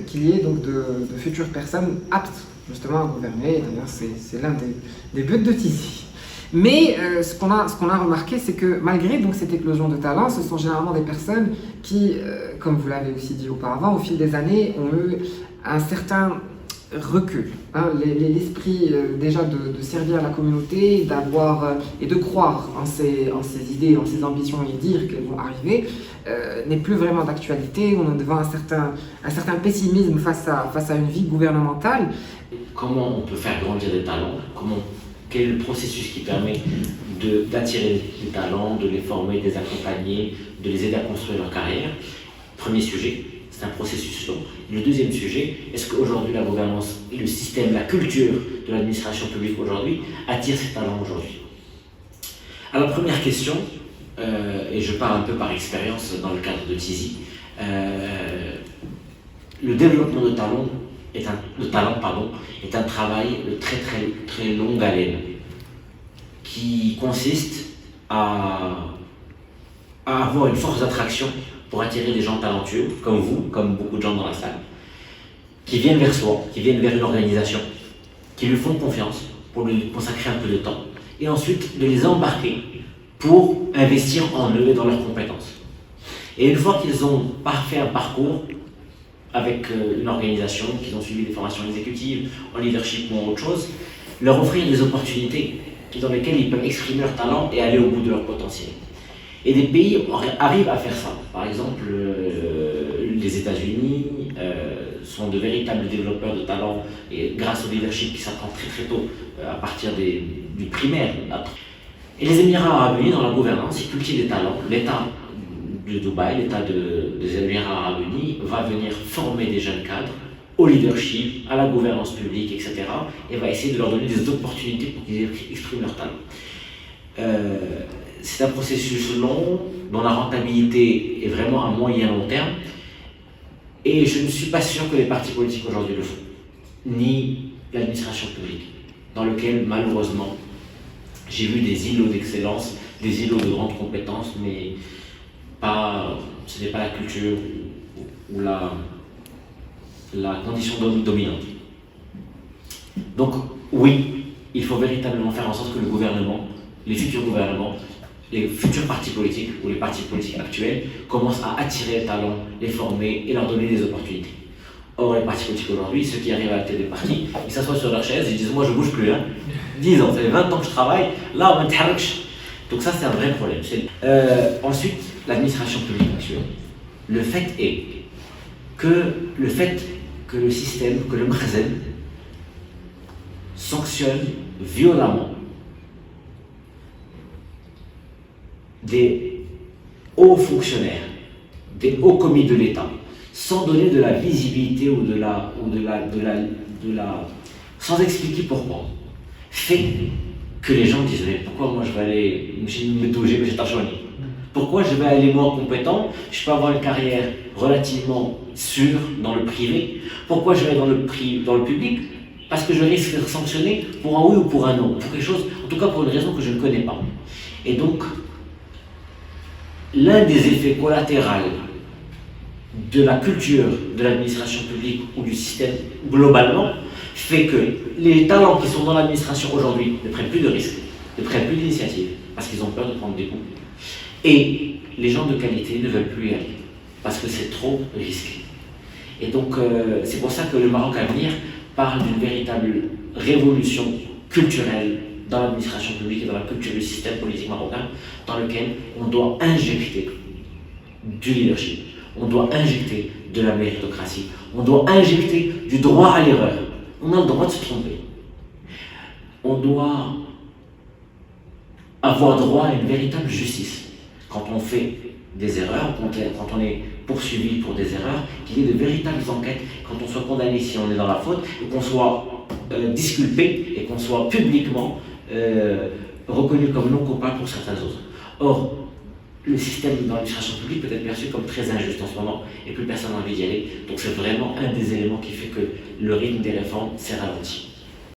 qu'il y ait donc de futures personnes aptes justement à gouverner. D'ailleurs, c'est l'un des buts de Tizi. Mais ce qu'on a remarqué, c'est que malgré donc cette éclosion de talents, ce sont généralement des personnes qui, comme vous l'avez aussi dit auparavant, au fil des années, ont eu un certain recul. Hein, l'esprit déjà de servir la communauté, d'avoir et de croire en ces idées, en ces ambitions et dire qu'elles vont arriver, n'est plus vraiment d'actualité. On est devant un certain pessimisme face à une vie gouvernementale. Comment on peut faire grandir des talents? Quel est le processus qui permet d'attirer les talents, de les former, de les accompagner, de les aider à construire leur carrière? Premier sujet, c'est un processus long. Le deuxième sujet, est-ce qu'aujourd'hui la gouvernance, le système, la culture de l'administration publique aujourd'hui attire ces talents aujourd'hui? Alors première question, et je parle un peu par expérience dans le cadre de Tizi, le développement de talent est un travail de très longue haleine qui consiste à avoir une force d'attraction pour attirer des gens talentueux comme vous, comme beaucoup de gens dans la salle, qui viennent vers soi, qui viennent vers une organisation, qui lui font confiance pour lui consacrer un peu de temps, et ensuite de les embarquer pour investir en eux et dans leurs compétences. Et une fois qu'ils ont fait un parcours avec une organisation, qu'ils ont suivi des formations exécutives, en leadership ou en autre chose, leur offrir des opportunités dans lesquelles ils peuvent exprimer leur talent et aller au bout de leur potentiel. Et des pays arrivent à faire ça. Par exemple, les États-Unis sont de véritables développeurs de talent et grâce au leadership qui s'apprend très tôt à partir du primaire. Et les Émirats arabes unis, dans la gouvernance, ils cultivent des talents. L'État de Dubaï, l'État des Émirats arabes unis, va venir former des jeunes cadres au leadership, à la gouvernance publique, etc. et va essayer de leur donner des opportunités pour qu'ils expriment leur talent. C'est un processus long, dont la rentabilité est vraiment à moyen et long terme, et je ne suis pas sûr que les partis politiques aujourd'hui le font, ni l'administration publique, dans lequel malheureusement j'ai vu des îlots d'excellence, des îlots de grandes compétences, mais ce n'est pas la culture ou la condition dominante. Donc oui, il faut véritablement faire en sorte que le gouvernement, les futurs gouvernements, les futurs partis politiques ou les partis politiques actuels commencent à attirer les talents, les former et leur donner des opportunités. Or, les partis politiques aujourd'hui, ceux qui arrivent à la tête des partis, ils s'assoient sur leur chaise et ils disent « moi je bouge plus, hein. 10 ans, ça fait 20 ans que je travaille, là on m'intéresse ». Donc ça c'est un vrai problème. Ensuite, l'administration publique actuelle. Le fait que le système, que le Mkhazen sanctionne violemment des hauts fonctionnaires, des hauts commis de l'État, sans donner de la visibilité sans expliquer pourquoi, fait que les gens disent mais pourquoi moi je vais aller pourquoi je vais aller moins compétent, je peux avoir une carrière relativement sûre dans le privé, pourquoi je vais dans le public, parce que je risque d'être sanctionné pour un oui ou pour un non, pour quelque chose, en tout cas pour une raison que je ne connais pas. Et donc l'un des effets collatéraux de la culture de l'administration publique ou du système globalement fait que les talents qui sont dans l'administration aujourd'hui ne prennent plus de risques, ne prennent plus d'initiatives parce qu'ils ont peur de prendre des coups. Et les gens de qualité ne veulent plus y aller parce que c'est trop risqué. Et donc c'est pour ça que le Maroc à venir parle d'une véritable révolution culturelle dans l'administration publique et dans la culture du système politique marocain, dans lequel on doit injecter du leadership, on doit injecter de la méritocratie, on doit injecter du droit à l'erreur. On a le droit de se tromper. On doit avoir droit à une véritable justice. Quand on fait des erreurs, quand on est poursuivi pour des erreurs, qu'il y ait de véritables enquêtes, quand on soit condamné si on est dans la faute, et qu'on soit disculpé et qu'on soit publiquement reconnu comme non coupable pour certains autres. Or, le système dans l'administration publique peut être perçu comme très injuste en ce moment et plus personne n'a envie d'y aller. Donc c'est vraiment un des éléments qui fait que le rythme des réformes s'est ralenti.